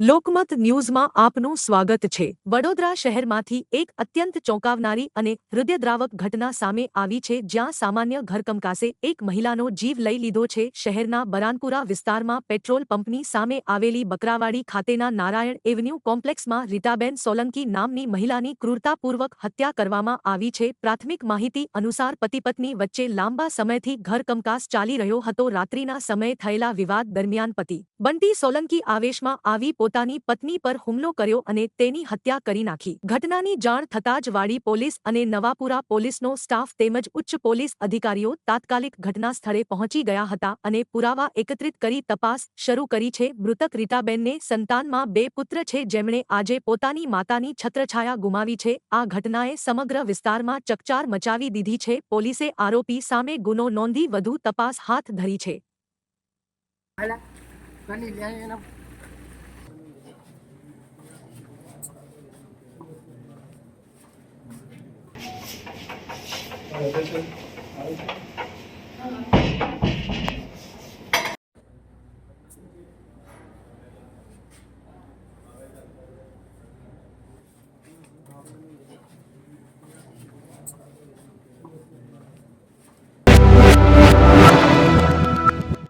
લોકમત ન્યૂઝમાં આપનું સ્વાગત છે। વડોદરા શહેરમાંથી એક અત્યંત ચોંકાવનારી અને હૃદયદ્રાવક ઘટના સામે આવી છે, જ્યાં સામાન્ય ઘરકમકાસે એક મહિલાનો જીવ લઈ લીધો છે। શહેરના બરાનપુરા વિસ્તારમાં પેટ્રોલ પંપની સામે આવેલી બકરાવાડી ખાતેના નારાયણ એવન્યુ કોમ્પ્લેક્સમાં રીટાબેન સોલંકી નામની મહિલાની ક્રૂરતાપૂર્વક હત્યા કરવામાં આવી છે। પ્રાથમિક માહિતી અનુસાર પતિ-પત્ની વચ્ચે લાંબા સમયથી ઘરકમકાસ ચાલી રહ્યો હતો। રાત્રિના સમયે થયેલા વિવાદ દરમિયાન પતિ બંટી સોલંકી આવેશમાં આવી પોતાની પત્ની પર હુમલો કર્યો અને તેની હત્યા કરી નાખી। ઘટનાની જાણ થતાં જ વાડી પોલીસ અને નવાપુરા પોલીસનો સ્ટાફ તેમજ ઉચ્ચ પોલીસ અધિકારીઓ તાત્કાલિક ઘટના સ્થળે પહોંચી ગયા હતા અને પુરાવા એકત્રિત કરી તપાસ શરૂ કરી છે। મૃતક રીટાબેનને સંતાનમાં 2 પુત્ર છે, જેમણે આજે પોતાની માતાની છત્રછાયા ગુમાવી છે। આ ઘટનાએ સમગ્ર વિસ્તારમાં ચકચાર મચાવી દીધી છે। પોલીસે આરોપી સામે ગુનો નોંધી વધુ તપાસ હાથ ધરી છે। Gracias.